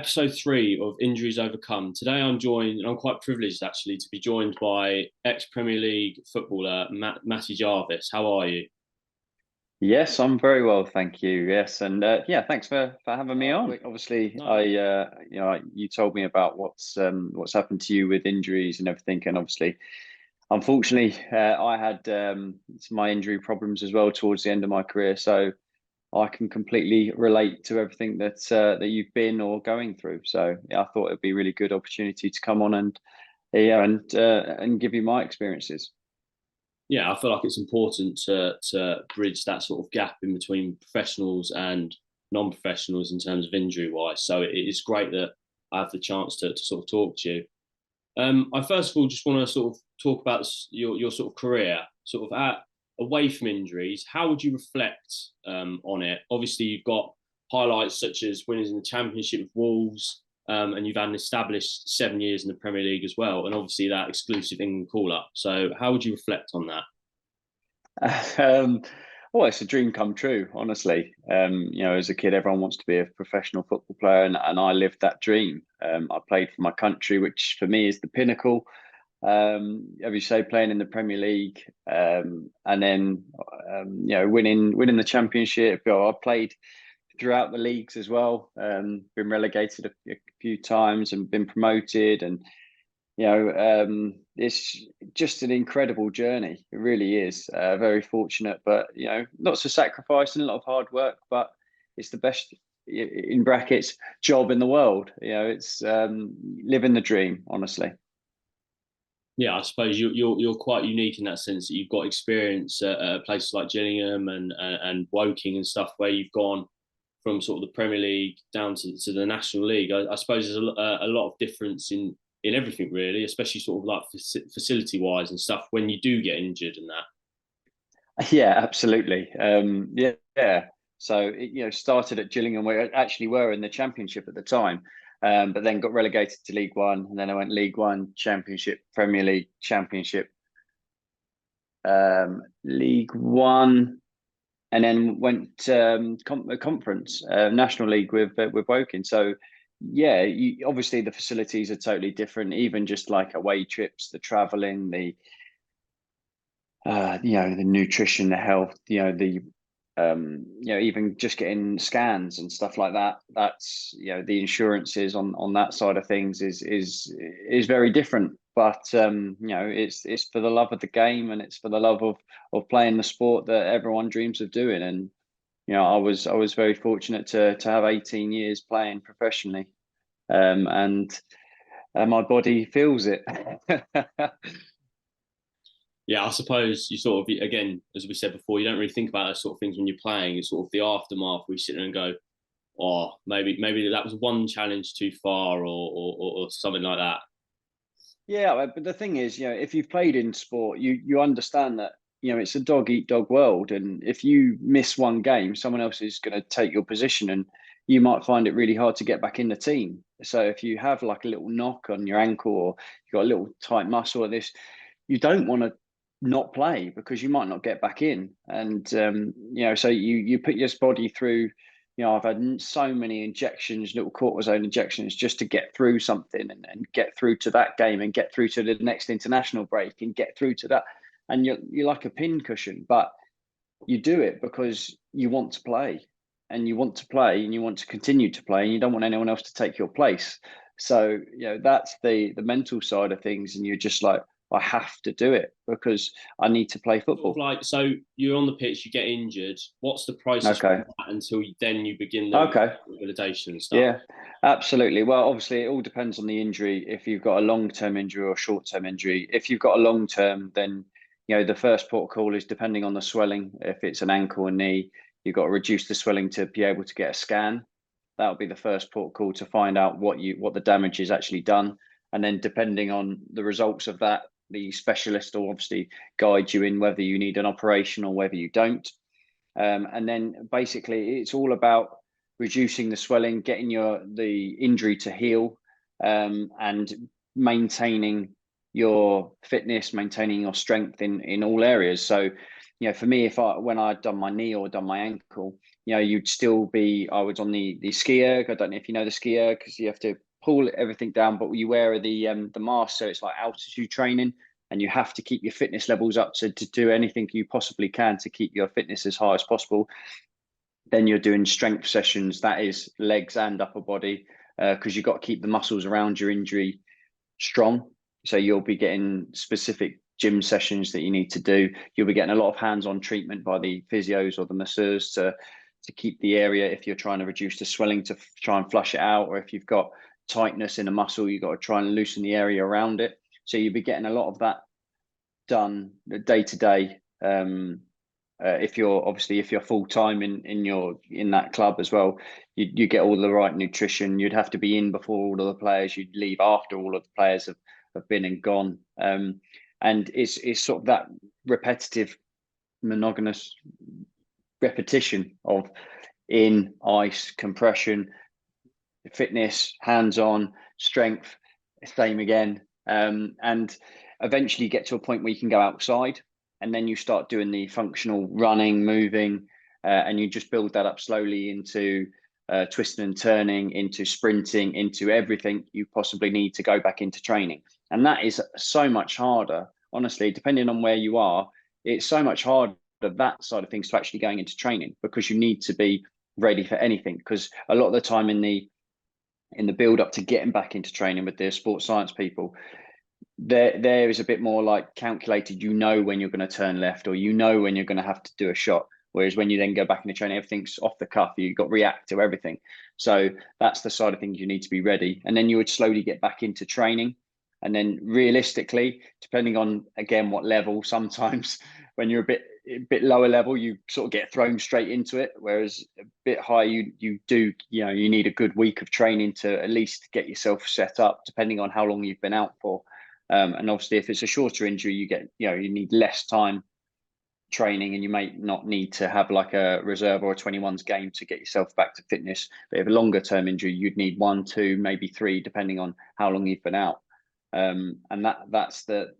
Episode 3 of Injuries Overcome. Today I'm joined, and I'm quite privileged actually, to be joined by ex-Premier League footballer Matty Jarvis. How are you? Yes, I'm very well, thank you. Yes, and yeah, thanks for having me on. Obviously, No. you told me about what's happened to you with injuries and everything, and obviously, unfortunately, I had my injury problems as well towards the end of my career, so I can completely relate to everything that you've been or going through. So yeah, I thought it'd be a really good opportunity to come on and and give you my experiences. Yeah, I feel like it's important to bridge that sort of gap in between professionals and non-professionals in terms of injury wise. So it's great that I have the chance to sort of talk to you. I first of all just want to sort of talk about your sort of career, sort of away from injuries. How would you reflect on it? Obviously, you've got highlights such as winners in the Championship with Wolves, and you've had an established 7 years in the Premier League as well, and obviously that exclusive England call-up. So, how would you reflect on that? Um, well, it's a dream come true, honestly. As a kid, everyone wants to be a professional football player, and I lived that dream. I played for my country, which for me is the pinnacle. As you say, playing in the Premier League, and then winning the Championship. I played throughout the leagues as well. Been relegated a few times and been promoted, and it's just an incredible journey. It really is. Very fortunate, but lots of sacrifice and a lot of hard work. But it's the best in brackets job in the world. It's living the dream, honestly. Yeah, I suppose you're quite unique in that sense that you've got experience at places like Gillingham and Woking and stuff where you've gone from sort of the Premier League down to the National League. I suppose there's a lot of difference in everything really, especially sort of like facility wise and stuff when you do get injured and that. Yeah, absolutely. Yeah. So started at Gillingham, where I actually were in the Championship at the time, but then got relegated to League One, and then I went League One, Championship, Premier League, Championship, League One, and then went conference, National League with Woking. So yeah, obviously the facilities are totally different. Even just like away trips, the traveling, the nutrition, the health, even just getting scans and stuff like that. That's the insurances on that side of things is very different. But it's for the love of the game, and it's for the love of playing the sport that everyone dreams of doing. And I was very fortunate to have 18 years playing professionally, and my body feels it. Yeah, I suppose you sort of again, as we said before, you don't really think about those sort of things when you're playing. It's sort of the aftermath where you sit there and go, "Oh, maybe that was one challenge too far," or something like that. Yeah, but the thing is, if you've played in sport, you understand that it's a dog eat dog world, and if you miss one game, someone else is going to take your position, and you might find it really hard to get back in the team. So if you have like a little knock on your ankle, or you've got a little tight muscle or this, you don't want to not play because you might not get back in, and so you put your body through. I've had so many injections, little cortisone injections, just to get through something, and get through to that game, and get through to the next international break, and get through to that. And you're like a pin cushion, but you do it because you want to play, and you want to play, and you want to continue to play, and you don't want anyone else to take your place. So that's the mental side of things, and you're just like, I have to do it because I need to play Sort of football. like, so you're on the pitch, you get injured. What's the process from Okay. that until then you begin the Okay. rehabilitation and stuff? Yeah, absolutely. Well, obviously, it all depends on the injury. If you've got a long-term injury or a short-term injury, if you've got a long-term, then the first port of call is depending on the swelling. If it's an ankle and knee, you've got to reduce the swelling to be able to get a scan. That would be the first port of call to find out what the damage is actually done, and then depending on the results of that, the specialist will obviously guide you in whether you need an operation or whether you don't. And then basically, it's all about reducing the swelling, getting the injury to heal, and maintaining your fitness, maintaining your strength in all areas. So, you know, for me, when I'd done my knee or done my ankle, you know, I was on the ski erg. I don't know if you know the ski erg, because you have to pull everything down, but you wear the mask, so it's like altitude training, and you have to keep your fitness levels up to do anything you possibly can to keep your fitness as high as possible. Then you're doing strength sessions, that is legs and upper body, because you've got to keep the muscles around your injury strong. So you'll be getting specific gym sessions that you need to do. You'll be getting a lot of hands-on treatment by the physios or the masseurs to keep the area, if you're trying to reduce the swelling, to try and flush it out, or if you've got tightness in a muscle, you've got to try and loosen the area around it. So you'll be getting a lot of that done day to day. If you're full time in that club as well, you get all the right nutrition. You'd have to be in before all of the players. You'd leave after all of the players have been and gone. And it's sort of that repetitive, monogamous repetition of in, ice, compression, fitness, hands-on, strength, same again. And eventually you get to a point where you can go outside, and then you start doing the functional running, moving, and you just build that up slowly into twisting and turning, into sprinting, into everything you possibly need to go back into training. And that is so much harder, honestly, depending on where you are. It's so much harder, that side of things, to actually going into training, because you need to be ready for anything. Because a lot of the time in the build up to getting back into training with the sports science people, there is a bit more like calculated. You know when you're going to turn left, or you know when you're going to have to do a shot. Whereas when you then go back into training, everything's off the cuff. You've got react to everything. So that's the side of things you need to be ready. And then you would slowly get back into training. And then realistically, depending on, again, what level, sometimes when you're a bit lower level, you sort of get thrown straight into it. Whereas a bit higher, you need a good week of training to at least get yourself set up, depending on how long you've been out for. And obviously, if it's a shorter injury, you need less time training, and you may not need to have like a reserve or a 21s game to get yourself back to fitness. But if a longer term injury, you'd need 1, 2, maybe 3, depending on how long you've been out. And that's the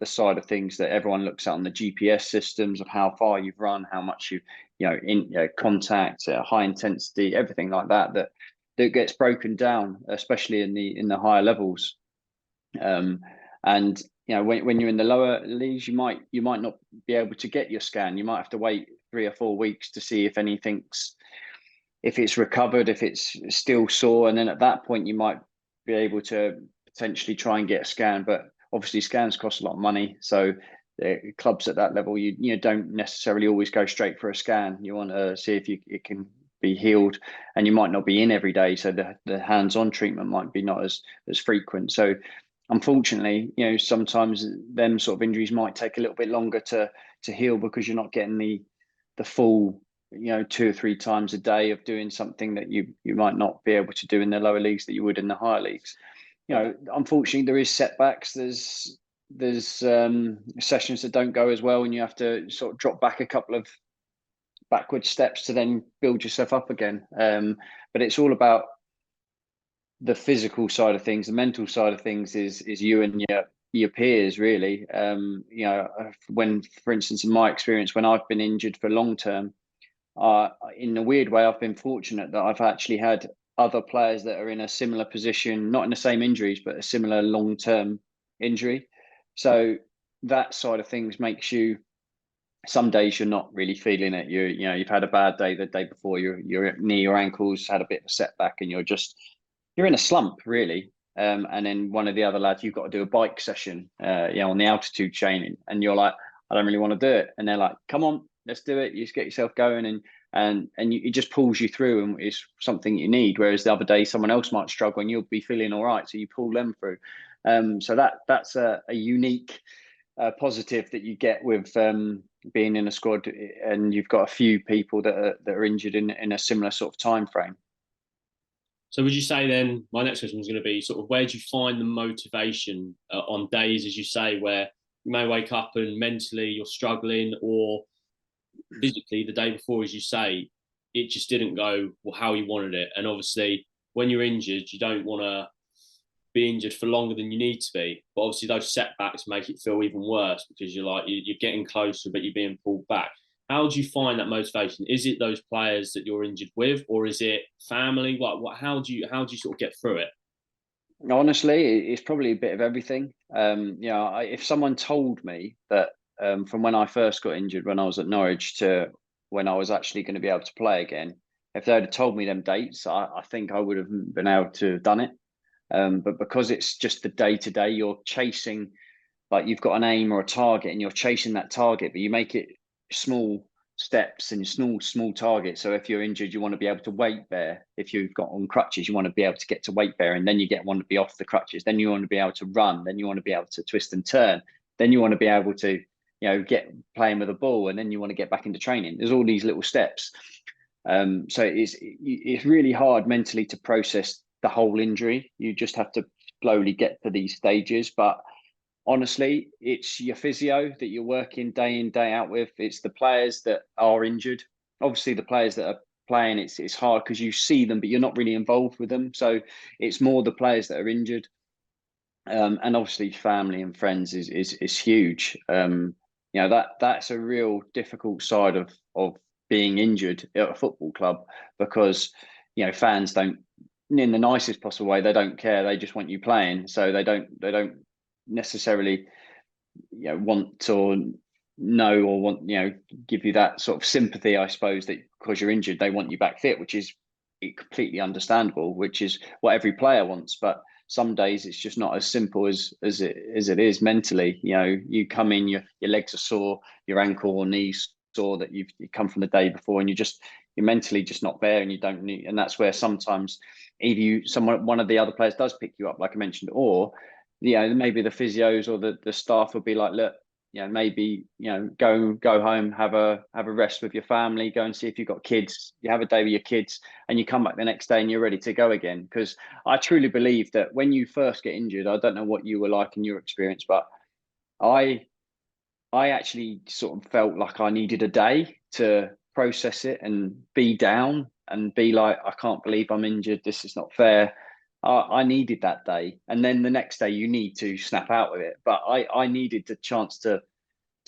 side of things that everyone looks at on the GPS systems, of how far you've run, how much contact, high intensity, everything like that gets broken down, especially in the higher levels. And when you're in the lower leagues, you might not be able to get your scan. You might have to wait 3 or 4 weeks to see if it's recovered, if it's still sore, and then at that point you might be able to potentially try and get a scan. But obviously scans cost a lot of money, so the clubs at that level, you don't necessarily always go straight for a scan. You want to see if it can be healed, and you might not be in every day, so the hands-on treatment might be not as frequent. So unfortunately, sometimes them sort of injuries might take a little bit longer to heal, because you're not getting the full 2 or 3 times a day of doing something that you might not be able to do in the lower leagues that you would in the higher leagues. Unfortunately, there is setbacks. There's sessions that don't go as well, and you have to sort of drop back a couple of backward steps to then build yourself up again. But it's all about the physical side of things. The mental side of things is you and your peers, really. When, for instance, in my experience, when I've been injured for long term, in a weird way, I've been fortunate that I've actually had other players that are in a similar position, not in the same injuries, but a similar long-term injury. So that side of things makes you, some days you're not really feeling it. You've had a bad day the day before, your knee or ankles had a bit of a setback, and you're in a slump, really. And then one of the other lads, you've got to do a bike session, on the altitude chain, and you're like, I don't really want to do it. And they're like, come on, let's do it. You just get yourself going, and it just pulls you through, and it's something you need. Whereas the other day, someone else might struggle, and you'll be feeling all right, so you pull them through. So that's a unique positive that you get with being in a squad, and you've got a few people that are injured in a similar sort of time frame. So would you say then, my next question was going to be sort of, where do you find the motivation on days, as you say, where you may wake up and mentally you're struggling, or physically the day before, as you say, it just didn't go how you wanted it? And obviously when you're injured, you don't want to be injured for longer than you need to be. But obviously, those setbacks make it feel even worse because you're like you're getting closer, but you're being pulled back. How do you find that motivation? Is it those players that you're injured with, or is it family? What? How do you sort of get through it? Honestly, it's probably a bit of everything. If someone told me that from when I first got injured, when I was at Norwich, to when I was actually going to be able to play again, if they had told me them dates, I think I would have been able to have done it. But because it's just the day to day, you're chasing, like you've got an aim or a target and you're chasing that target, but you make it small steps and small targets. So if you're injured, you want to be able to weight bear. If you've got on crutches, you want to be able to get to weight bear, and then want to be off the crutches. Then you want to be able to run. Then you want to be able to twist and turn. Then you want to be able to, get playing with a ball, and then you want to get back into training. There's all these little steps. So it's really hard mentally to process the whole injury. You just have to slowly get to these stages. But honestly, it's your physio that you're working day in, day out with. It's the players that are injured. Obviously, the players that are playing, it's hard because you see them, but you're not really involved with them. So it's more the players that are injured. And obviously, family and friends is huge. That's a real difficult side of being injured at a football club, because fans don't, in the nicest possible way, they don't care. They just want you playing, so they don't necessarily want or know or want give you that sort of sympathy, I suppose, that because you're injured they want you back fit, which is completely understandable, which is what every player wants. But some days it's just not as simple as it is mentally. You come in, your legs are sore, your ankle or knees sore, that you come from the day before, and you're mentally just not there, and you don't need. And that's where sometimes either one of the other players does pick you up, like I mentioned, or maybe the physios or the staff will be like, look, maybe go home, have a rest with your family, go and see if you've got kids, you have a day with your kids, and you come back the next day and you're ready to go again. Because I truly believe that when you first get injured, I don't know what you were like in your experience, but I actually sort of felt like I needed a day to process it and be down and be like, I can't believe I'm injured, this is not fair. I needed that day, and then the next day you need to snap out of it. But I needed the chance to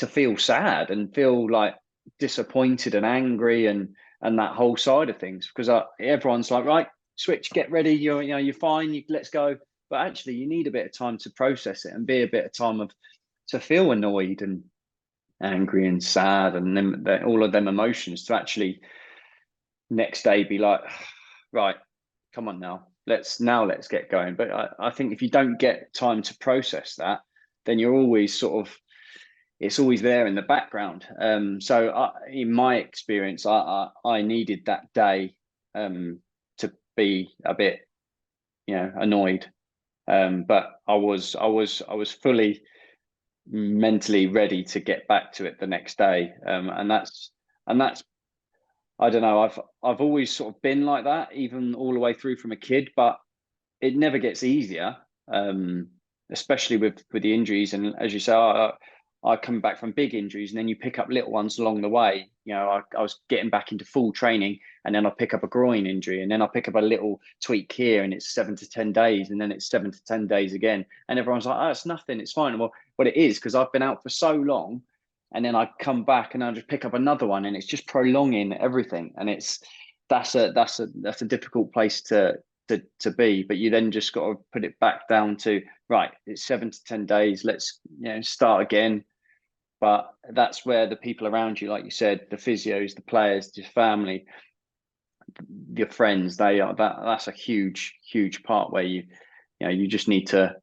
feel sad and feel like disappointed and angry and that whole side of things, because everyone's like, right, switch, get ready, you're fine, let's go. But actually, you need a bit of time to process it and be a bit of time to feel annoyed and angry and sad, and then all of them emotions, to actually next day be like, right, come on now, let's get going. But I think if you don't get time to process that, then you're always it's always there in the background. So in my experience, I needed that day to be a bit annoyed, but I was fully mentally ready to get back to it the next day. And that's I don't know, I've always sort of been like that, even all the way through from a kid, but it never gets easier, especially with the injuries. And as you say, I come back from big injuries, and then you pick up little ones along the way. I was getting back into full training, and then I pick up a groin injury, and then I pick up a little tweak here, and it's 7 to 10 days, and then it's 7 to 10 days again. And everyone's like, oh, it's nothing, it's fine. Well, it is, because I've been out for so long, and then I come back and I just pick up another one, and it's just prolonging everything. And that's a difficult place to be. But you then just got to put it back down to, right, it's 7 to 10 days, let's start again. But that's where the people around you, like you said, the physios, the players, your family, your friends, that's a huge part where you just need to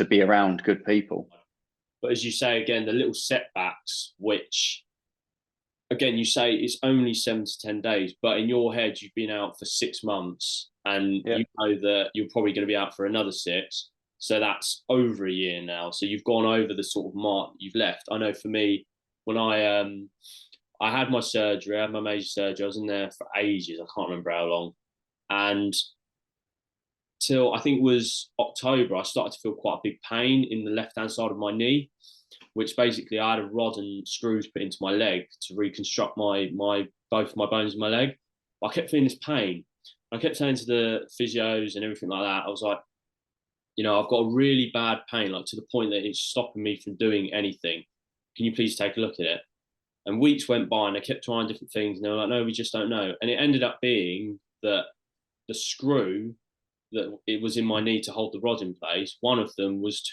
be around good people. But as you say, again, the little setbacks, which again, you say it's only 7 to 10 days, but in your head, you've been out for 6 months, and you know that you're probably going to be out for another 6. So that's over a year now. So you've gone over the sort of mark you've left. I know for me, when I had my surgery, I had my major surgery, I was in there for ages. I can't remember how long. And till I think it was October, I started to feel quite a big pain in the left-hand side of my knee, which basically I had a rod and screws put into my leg to reconstruct both my bones in my leg. I kept feeling this pain. I kept saying to the physios and everything like that, I was like, I've got a really bad pain, like to the point that it's stopping me from doing anything. Can you please take a look at it? And weeks went by and I kept trying different things. And they were like, no, we just don't know. And it ended up being that the screw that it was in my knee to hold the rod in place, one of them was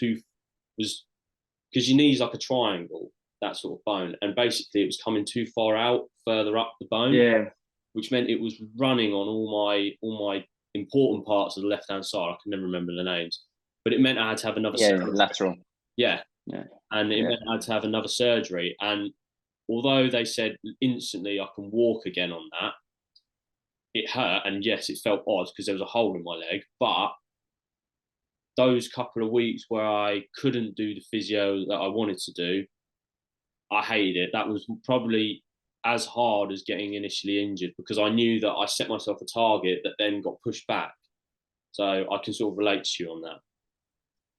because your knee's like a triangle, that sort of bone. And basically it was coming too far out, further up the bone, Yeah, which meant it was running on all my important parts of the left hand side. I can never remember the names, but it meant I had to have another yeah, surgery. lateral. Yeah, Yeah, and it yeah, meant I had to have another surgery. And although they said instantly I can walk again on that, it hurt, and yes, it felt odd because there was a hole in my leg. But those couple of weeks where I couldn't do the physio that I wanted to do, I hated it. That was probably as hard as getting initially injured because I knew that I set myself a target that then got pushed back. So I can sort of relate to you on that.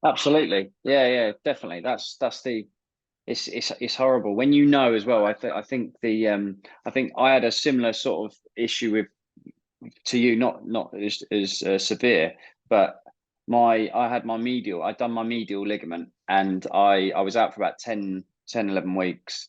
absolutely. Yeah, yeah, definitely. That's the it's horrible when you know as well. I think I had a similar sort of issue with to you, not as severe, but I had my medial. I'd done my medial ligament, and I was out for about 11 weeks,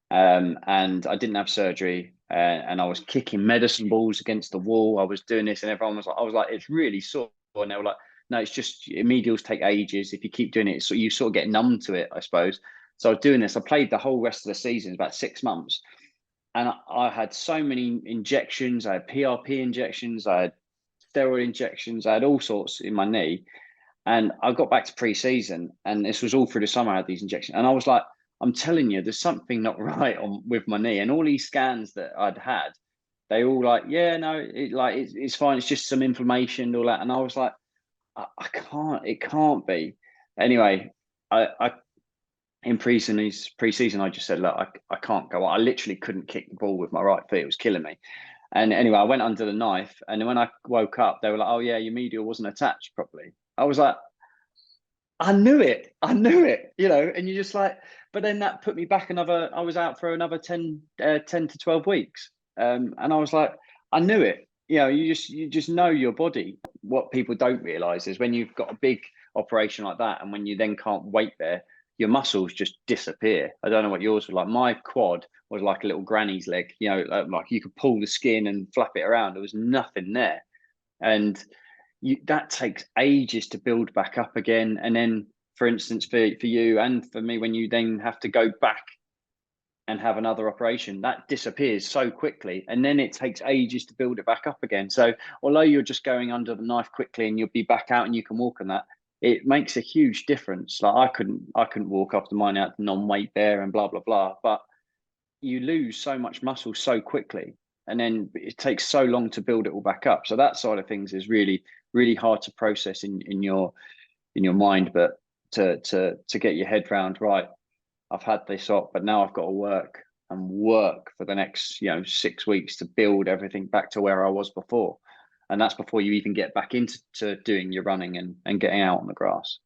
and I didn't have surgery, and I was kicking medicine balls against the wall. I was doing this, and everyone was like, I was like, it's really sore, and they were like, no, it's just medials take ages. If you keep doing it, so you sort of get numb to it, I suppose. So I was doing this. I played the whole rest of the season, about 6 months, and I had so many injections. I had PRP injections. I had steroid injections. I had all sorts in my knee. And I got back to pre-season, and this was all through the summer. I had these injections, and I was like, I'm telling you, there's something not right on with my knee. And all these scans that I'd had, they all like, yeah, no, it's fine. It's just some inflammation, and all that. And I was like, I can't. It can't be. Anyway, I in pre-season, I just said, look, I can't go on. I literally couldn't kick the ball with my right foot. It was killing me. And anyway, I went under the knife. And then when I woke up, they were like, oh, yeah, your medial wasn't attached properly. I was like, I knew it. I knew it, and you just like, but then that put me back I was out for another 10 to 12 weeks. And I was like, I knew it. You just know your body. What people don't realize is when you've got a big operation like that, and when you then can't wait there, your muscles just disappear. I don't know what yours was like. My quad was like a little granny's leg, like you could pull the skin and flap it around. There was nothing there. And that takes ages to build back up again. And then, for instance, for you and for me, when you then have to go back and have another operation, that disappears so quickly. And then it takes ages to build it back up again. So although you're just going under the knife quickly and you'll be back out and you can walk on that, it makes a huge difference. Like I couldn't walk after mine out non-weight there and blah, blah, blah. But you lose so much muscle so quickly, and then it takes so long to build it all back up. So that side of things is really, really hard to process in your mind. But to get your head round, right, I've had this op, but now I've got to work for the next 6 weeks to build everything back to where I was before. And that's before you even get back into doing your running and getting out on the grass.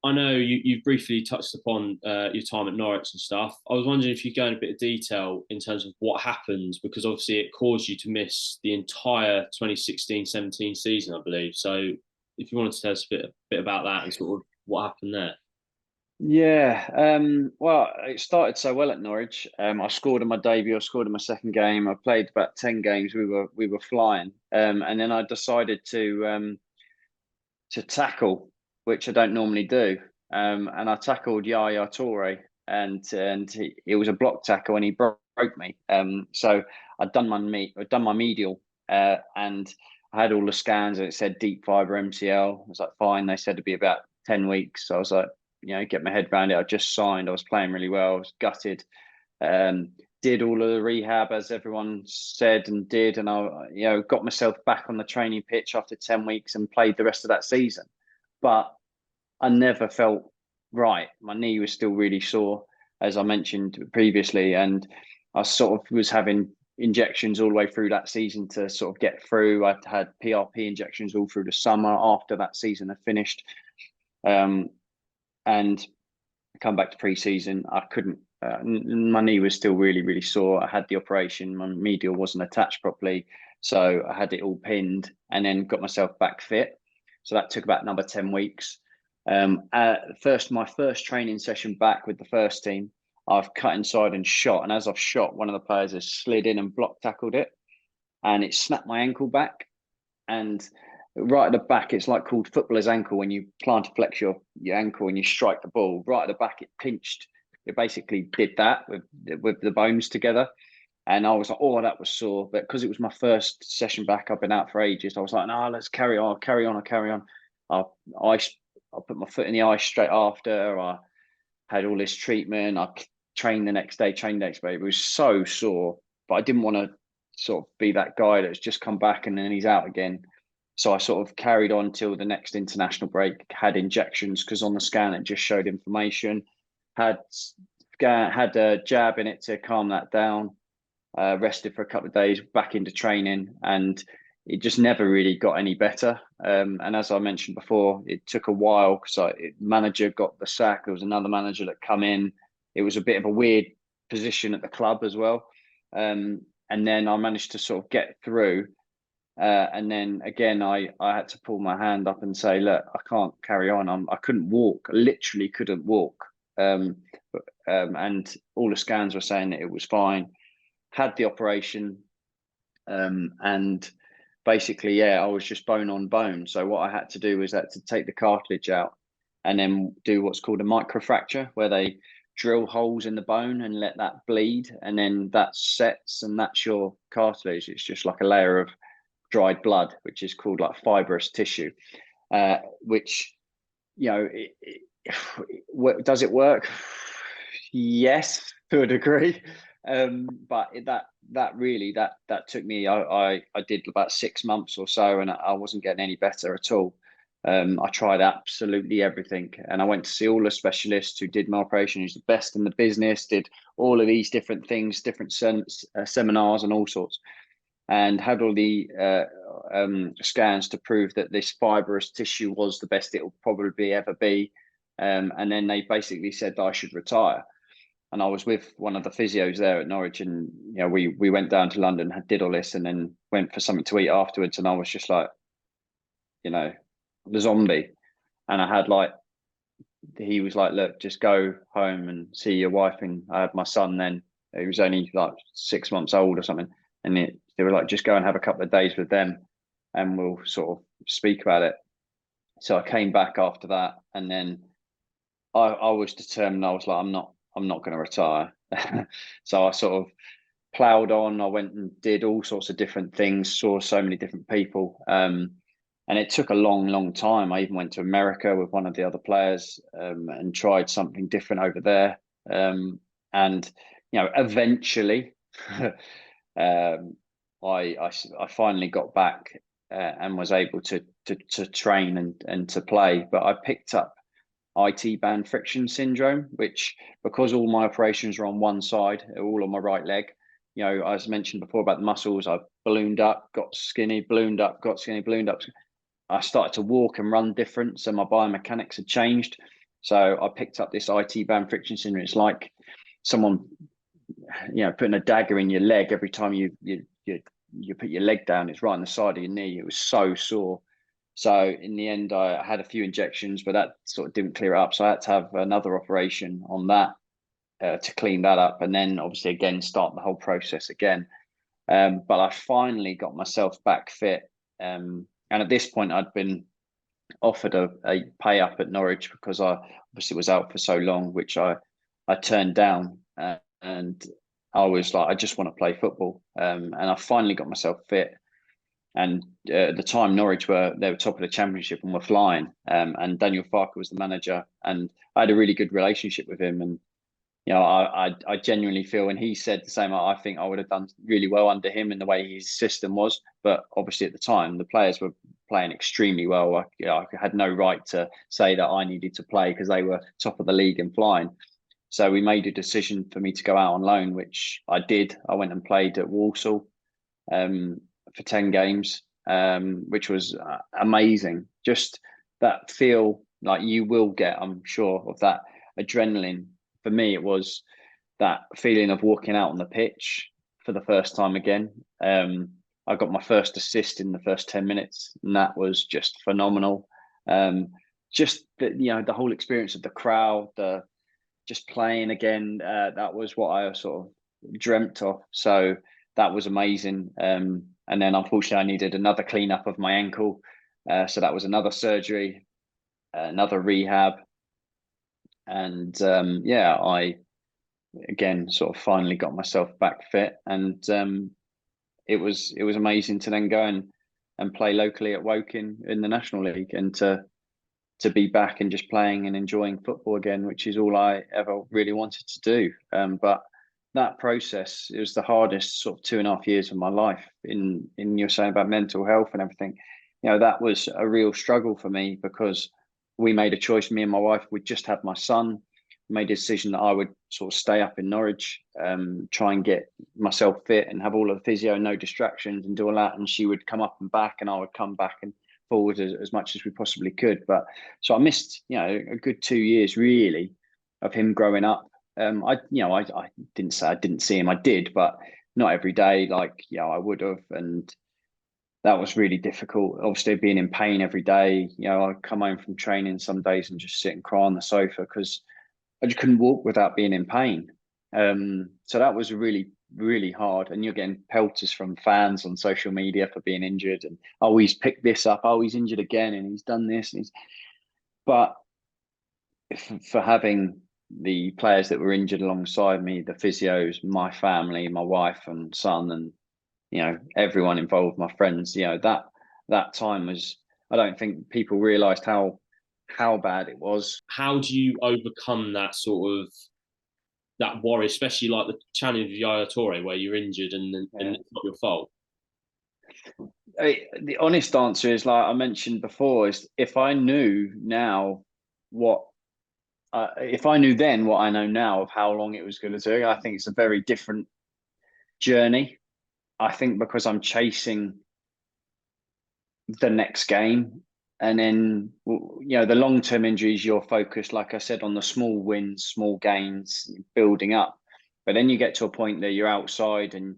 I know you've briefly touched upon your time at Norwich and stuff. I was wondering if you could go in a bit of detail in terms of what happened, because obviously it caused you to miss the entire 2016-17 season, I believe. So if you wanted to tell us a bit about that and sort of what happened there. Yeah, well, it started so well at Norwich. I scored in my debut. I scored in my second game. I played about 10 games. We were flying, and then I decided to tackle, which I don't normally do. And I tackled Yaya Toure, and it was a block tackle, and he broke me. So I'd done my medial, and I had all the scans, and it said deep fiber MCL. I was like, fine. They said it'd be about 10 weeks. So I was like, get my head around it. I just signed. I was playing really well. I was gutted. Did all of the rehab as everyone said and did, and I got myself back on the training pitch after 10 weeks and played the rest of that season. But I never felt right. My knee was still really sore, as I mentioned previously, and I sort of was having injections all the way through that season to sort of get through. I'd had PRP injections all through the summer after that season had finished, and come back to pre-season. I couldn't. My knee was still really, really sore. I had the operation. My medial wasn't attached properly, so I had it all pinned, and then got myself back fit. So that took about another 10 weeks. My first training session back with the first team, I've cut inside and shot. And as I've shot, one of the players has slid in and block tackled it. And it snapped my ankle back. And right at the back, it's like called footballer's ankle when you flex your ankle and you strike the ball. Right at the back, it pinched. It basically did that with the bones together. And I was like, oh, that was sore. But because it was my first session back, I've been out for ages. I was like, no, let's carry on. I put my foot in the ice straight after. I had all this treatment. I trained the next day. It was so sore, but I didn't want to sort of be that guy that's just come back and then he's out again. So I sort of carried on till the next international break, had injections because on the scan it just showed inflammation, had a jab in it to calm that down. Rested for a couple of days, back into training, and it just never really got any better. And as I mentioned before, it took a while because manager got the sack. There was another manager that come in. It was a bit of a weird position at the club as well. And then I managed to sort of get through. And then again, I had to pull my hand up and say, look, I can't carry on. I couldn't walk. I literally couldn't walk. And all the scans were saying that it was fine. Had the operation, and basically, I was just bone on bone. So what I had to do was to take the cartilage out and then do what's called a microfracture, where they drill holes in the bone and let that bleed, and then that sets, and that's your cartilage. It's just like a layer of dried blood, which is called like fibrous tissue, which, does it work? Yes, to a degree. But that took me, I did about 6 months or so, and I wasn't getting any better at all. I tried absolutely everything, and I went to see all the specialists who did my operation, who's the best in the business, did all of these different things, different seminars and all sorts, and had all the scans to prove that this fibrous tissue was the best it will probably ever be. And then they basically said that I should retire. And I was with one of the physios there at Norwich, and we went down to London, did all this, and then went for something to eat afterwards. And I was just like, the zombie. And he was like, look, just go home and see your wife. And I had my son then. He was only like 6 months old or something. And they were like, just go and have a couple of days with them and we'll sort of speak about it. So I came back after that, and then I was determined. I was like, I'm not going to retire. So I sort of ploughed on. I went and did all sorts of different things, saw so many different people. And it took a long, long time. I even went to America with one of the other players, and tried something different over there. And eventually, I finally got back, and was able to train and to play. But I picked up IT band friction syndrome, which, because all my operations are on one side, all on my right leg, as mentioned before about the muscles, I ballooned up, got skinny, ballooned up, got skinny, ballooned up. I started to walk and run different, so my biomechanics had changed. So I picked up this IT band friction syndrome. It's like someone, putting a dagger in your leg every time you put your leg down. It's right on the side of your knee. It was so sore. So in the end, I had a few injections, but that sort of didn't clear it up. So I had to have another operation on that to clean that up, and then obviously again start the whole process again. But I finally got myself back fit. And at this point, I'd been offered a pay up at Norwich because I obviously was out for so long, which I turned down. And I was like, I just want to play football. And I finally got myself fit. And at the time, Norwich were top of the championship and were flying. And Daniel Farke was the manager, and I had a really good relationship with him. And I genuinely feel, and he said the same, I think I would have done really well under him in the way his system was. But obviously at the time, the players were playing extremely well. I had no right to say that I needed to play because they were top of the league and flying. So we made a decision for me to go out on loan, which I did. I went and played at Walsall for 10 games, which was amazing. Just that feel like you will get, I'm sure, of that adrenaline. For me, it was that feeling of walking out on the pitch for the first time again. I got my first assist in the first 10 minutes, and that was just phenomenal. Just the whole experience of the crowd, the just playing again, that was what I sort of dreamt of. So that was amazing. And then unfortunately, I needed another cleanup of my ankle. So that was another surgery, another rehab. And I again sort of finally got myself back fit. And it was amazing to then go and play locally at Woking in the National League, and to be back and just playing and enjoying football again, which is all I ever really wanted to do. But that process, it was the hardest sort of 2.5 years of my life. In you're saying about mental health and everything, that was a real struggle for me, because we made a choice. Me and my wife, we just had my son. Made a decision that I would sort of stay up in Norwich, try and get myself fit and have all of the physio, no distractions, and do all that. And she would come up and back, and I would come back and forward as much as we possibly could. But so I missed, a good 2 years really of him growing up. I didn't say I didn't see him. I did, but not every day like I would have. And that was really difficult. Obviously, being in pain every day. I'd come home from training some days and just sit and cry on the sofa because I just couldn't walk without being in pain. So that was really, really hard. And you're getting pelters from fans on social media for being injured, and he's picked this up. He's injured again, and he's done this. But for having the players that were injured alongside me, the physios, my family, my wife and son, and everyone involved, my friends, that time was. I don't think people realised how bad it was. How do you overcome that sort of that worry, especially like the challenge of Yaya Toure, where you're injured and it's not your fault? The honest answer is, like I mentioned before, is if I knew now if I knew then what I know now of how long it was going to take, I think it's a very different journey. I think because I'm chasing the next game, and then the long-term injuries, you're focused, like I said, on the small wins, small gains, building up. But then you get to a point that you're outside and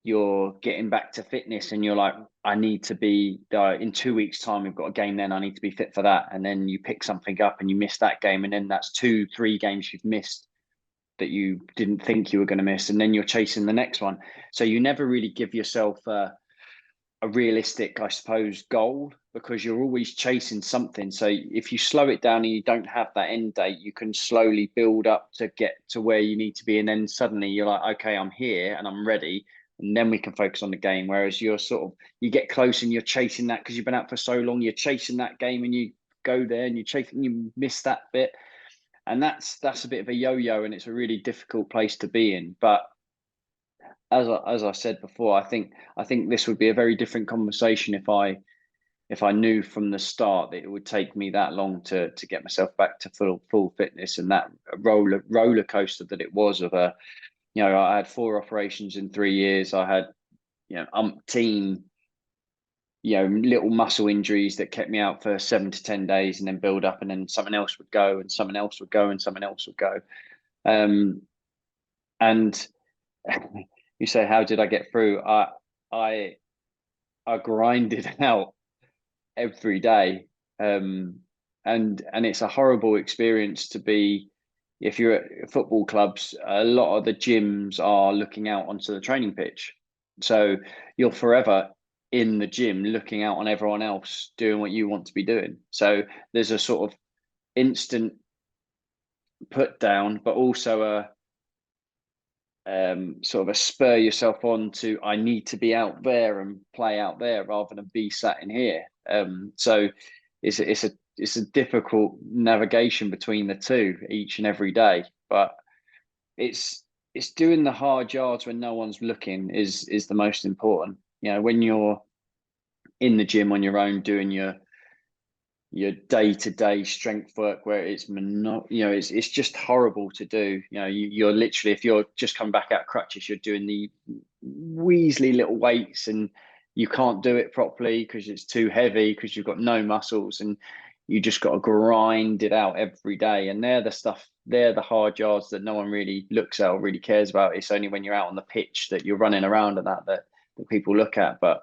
you're getting back to fitness, and you're like, I need to be in 2 weeks' time, we've got a game, then I need to be fit for that. And then you pick something up and you miss that game, and then that's 2-3 games you've missed that you didn't think you were going to miss, and then you're chasing the next one. So you never really give yourself a realistic, I suppose, goal, because you're always chasing something. So if you slow it down and you don't have that end date, you can slowly build up to get to where you need to be. And then suddenly you're like, okay, I'm here and I'm ready. And then we can focus on the game. Whereas you get close and you're chasing that because you've been out for so long, you're chasing that game and you go there and you chase and you miss that bit. And that's a bit of a yo-yo, and it's a really difficult place to be in. But as I said before, I think this would be a very different conversation if I knew from the start that it would take me that long to get myself back to full fitness, and that roller coaster that it was of I had 4 operations in 3 years. I had umpteen little muscle injuries that kept me out for 7 to 10 days, and then build up, and then someone else would go, and someone else would go, and someone else would go. And you say, how did I get through? I grinded out every day, and it's a horrible experience to be. If you're at football clubs, a lot of the gyms are looking out onto the training pitch, so you're forever in the gym looking out on everyone else doing what you want to be doing. So there's a sort of instant put down, but also a sort of a spur yourself on to, I need to be out there and play out there rather than be sat in here. So it's a difficult navigation between the two each and every day, but it's doing the hard yards when no one's looking is the most important. When you're in the gym on your own doing your day-to-day strength work, where it's it's just horrible to do. You're literally, if you're just coming back out of crutches, you're doing the weaselly little weights and you can't do it properly because it's too heavy, because you've got no muscles, and you just got to grind it out every day. And they're the hard yards that no one really looks at or really cares about. It's only when you're out on the pitch that you're running around and that people look at. But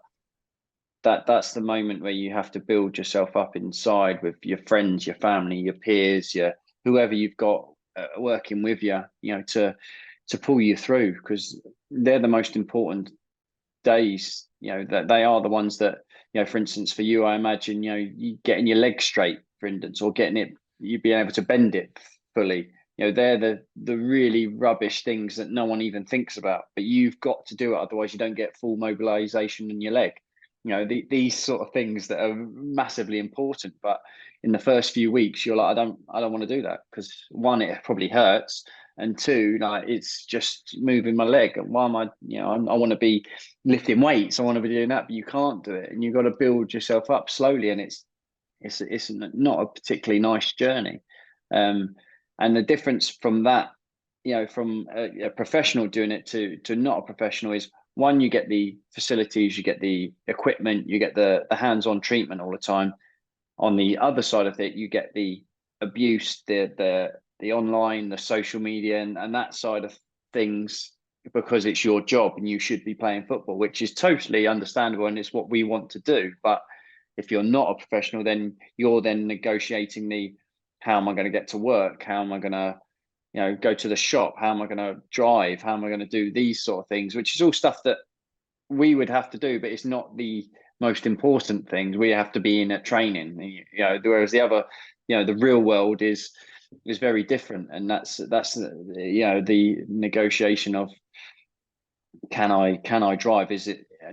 that's the moment where you have to build yourself up inside with your friends, your family, your peers, your whoever you've got working with you, to pull you through, because they're the most important days. That they are the ones that, for instance, for you, I imagine, you getting your leg straight, for instance, or getting it, you being able to bend it fully. They're the really rubbish things that no one even thinks about, but you've got to do it, otherwise you don't get full mobilization in your leg. These sort of things that are massively important, but in the first few weeks you're like, I don't want to do that, because one, it probably hurts, and two, like, it's just moving my leg. And why am I, I want to be lifting weights, I want to be doing that, but you can't do it, and you've got to build yourself up slowly, and it's not a particularly nice journey. And the difference from that, from a professional doing it to not a professional, is one, you get the facilities, you get the equipment, you get the hands-on treatment all the time. On the other side of it, you get the abuse, the online, the social media, and that side of things, because it's your job and you should be playing football, which is totally understandable, and it's what we want to do. But if you're not a professional, then you're then negotiating how am I going to get to work? How am I going to, go to the shop? How am I going to drive? How am I going to do these sort of things? Which is all stuff that we would have to do, but it's not the most important things. We have to be in at training, whereas the other, the real world is very different. And that's the negotiation of, can I drive?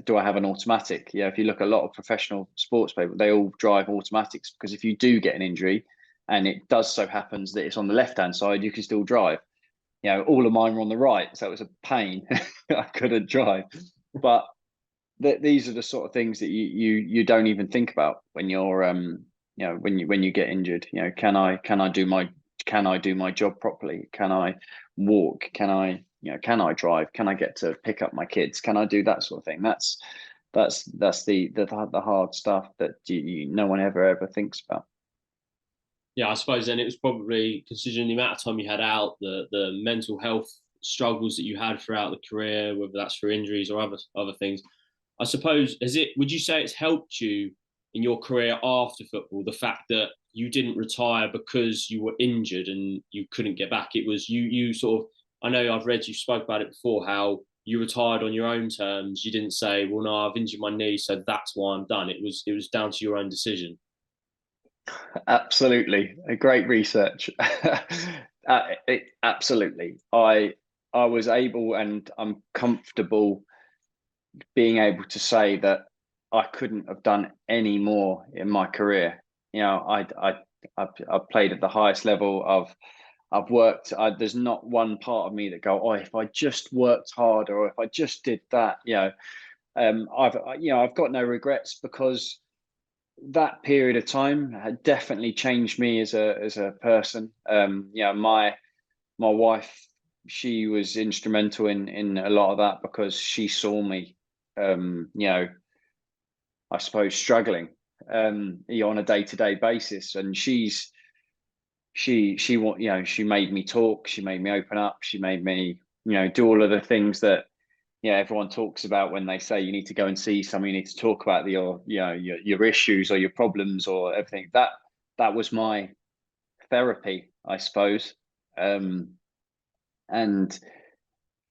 Do I have an automatic? If you look at a lot of professional sports people, they all drive automatics, because if you do get an injury and it does so happens that it's on the left-hand side, you can still drive. All of mine were on the right, so it was a pain. I couldn't drive. But these are the sort of things that you don't even think about when you're when you get injured. Can I do my job properly? Can I walk? Can I drive? Can I get to pick up my kids? Can I do that sort of thing? That's the hard stuff that no one ever thinks about. Yeah, I suppose then it was probably, considering the amount of time you had out, the mental health struggles that you had throughout the career, whether that's for injuries or other things. I suppose, would you say it's helped you in your career after football, the fact that you didn't retire because you were injured and you couldn't get back? It was you sort of, I know I've read you spoke about it before, how you retired on your own terms. You didn't say, well, no, I've injured my knee, so that's why I'm done. It was down to your own decision. Absolutely, a great research. Absolutely, I was able, and I'm comfortable being able to say that I couldn't have done any more in my career. I've played at the highest level. I've worked. There's not one part of me that go, oh, if I just worked harder, or if I just did that, I've got no regrets, because that period of time had definitely changed me as a person. My wife, she was instrumental in a lot of that, because she saw me, I suppose, struggling on a day-to-day basis, and she made me talk, she made me open up, she made me do all of the things that everyone talks about when they say you need to go and see someone, you need to talk about your issues or your problems or everything. That was my therapy, I suppose. And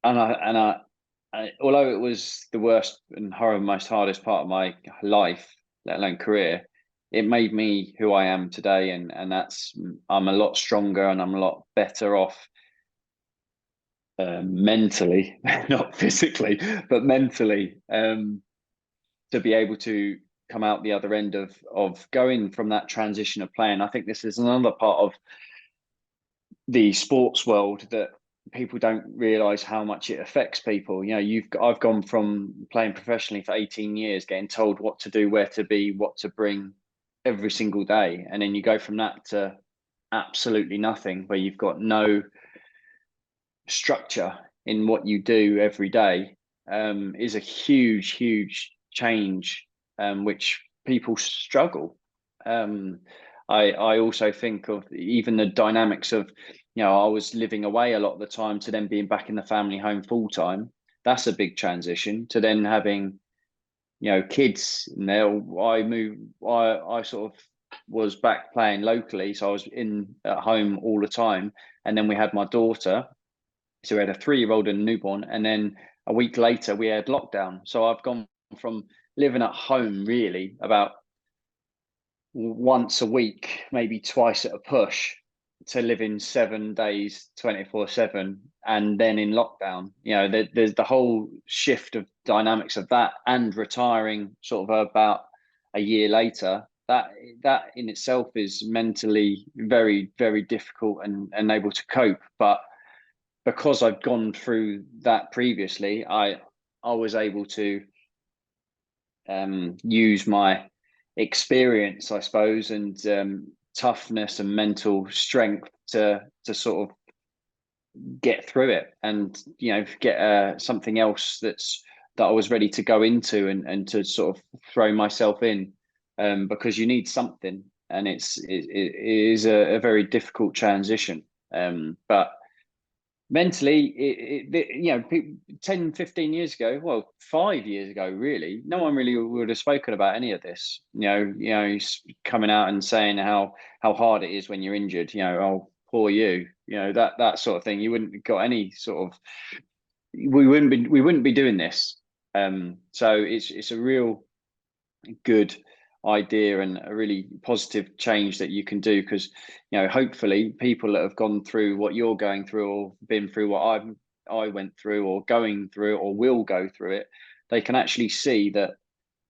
although it was the worst and most hardest part of my life, let alone career, it made me who I am today, and I'm a lot stronger and I'm a lot better off, mentally, not physically, but mentally, to be able to come out the other end of going from that transition of playing. I think this is another part of the sports world that people don't realize how much it affects people. I've gone from playing professionally for 18 years, getting told what to do, where to be, what to bring every single day, and then you go from that to absolutely nothing, where you've got no structure in what you do every day. Is a huge change, which people struggle. I also think of even the dynamics of, I was living away a lot of the time to then being back in the family home full time. That's a big transition, to then having kids now. I sort of was back playing locally, so I was at home all the time. And then we had my daughter, so we had a 3-year-old and a newborn, and then a week later we had lockdown. So I've gone from living at home really about once a week, maybe twice at a push, to living 7 days, 24/7, and then in lockdown. There's the whole shift of dynamics of that, and retiring sort of about a year later. That in itself is mentally very, very difficult and able to cope. But because I've gone through that previously, I was able to use my experience, I suppose, and toughness and mental strength to sort of get through it, and get something else that I was ready to go into, and to sort of throw myself in, because you need something, and it is a very difficult transition, but mentally, 10, 15 years ago, well, 5 years ago, really, no one really would have spoken about any of this. Coming out and saying how hard it is when you're injured. Oh, poor you. That sort of thing. You wouldn't have got any sort of. We wouldn't be doing this. So it's a real good idea and a really positive change that you can do, because hopefully people that have gone through what you're going through, or been through what I went through, or going through, or will go through it, they can actually see that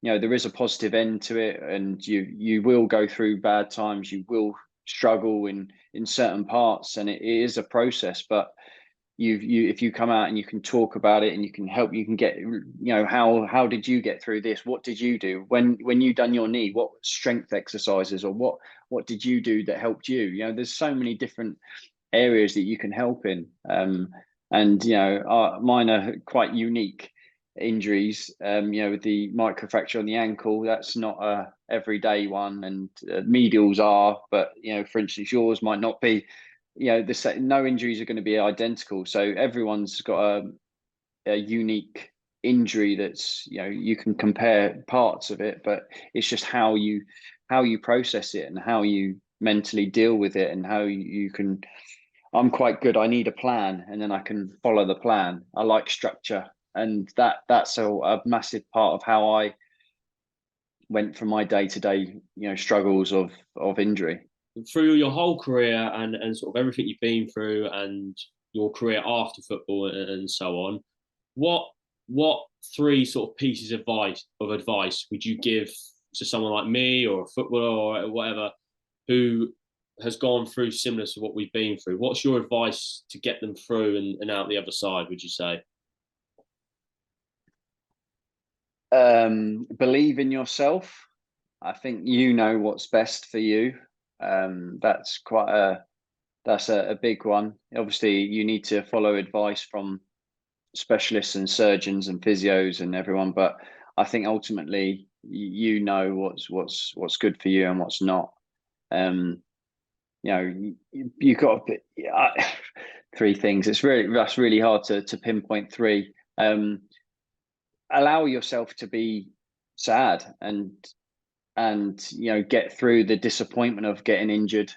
there is a positive end to it, and you will go through bad times, you will struggle in certain parts, and it is a process. But if you come out and you can talk about it, and you can help, you can get, how did you get through this? What did you do when you done your knee? What strength exercises, or what did you do that helped you? There's so many different areas that you can help in. And mine are quite unique injuries. With the microfracture on the ankle, that's not a everyday one, and medials are, but for instance, yours might not be. No injuries are going to be identical, so everyone's got a unique injury that's you can compare parts of it, but it's just how you process it, and how you mentally deal with it, and how you can. I'm quite good. I need a plan, and then I can follow the plan. I like structure, and that's a massive part of how I went from my day-to-day struggles of injury. Through your whole career, and sort of everything you've been through, and your career after football, and so on, what 3 sort of pieces of advice would you give to someone like me, or a footballer, or whatever, who has gone through similar to what we've been through? What's your advice to get them through and out the other side, would you say? Believe in yourself. I think you know what's best for you. That's a big one. Obviously, you need to follow advice from specialists and surgeons and physios and everyone, but I think ultimately you know what's good for you and what's not. You got to 3 things. That's really hard to pinpoint 3. Allow yourself to be sad, and get through the disappointment of getting injured,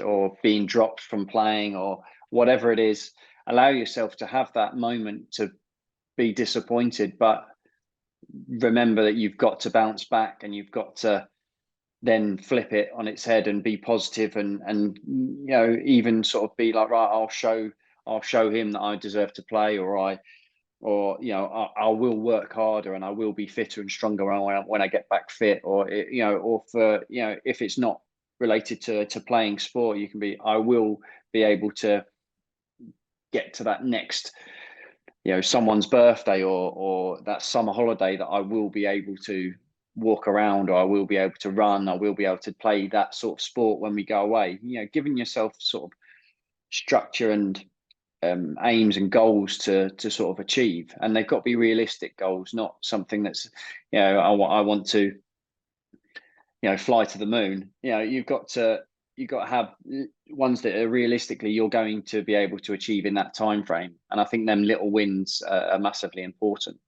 or being dropped from playing, or whatever it is. Allow yourself to have that moment to be disappointed, but remember that you've got to bounce back, and you've got to then flip it on its head and be positive, and even sort of be like, right, I'll show him that I deserve to play, or I will work harder, and I will be fitter and stronger when I get back fit, or if it's not related to playing sport, you can be, I will be able to get to that next, someone's birthday, or that summer holiday, that I will be able to walk around, or I will be able to run, I will be able to play that sort of sport when we go away. Giving yourself sort of structure and aims and goals to sort of achieve, and they've got to be realistic goals, not something that's I want to fly to the moon. You've got to have ones that are realistically you're going to be able to achieve in that time frame, and I think them little wins are massively important.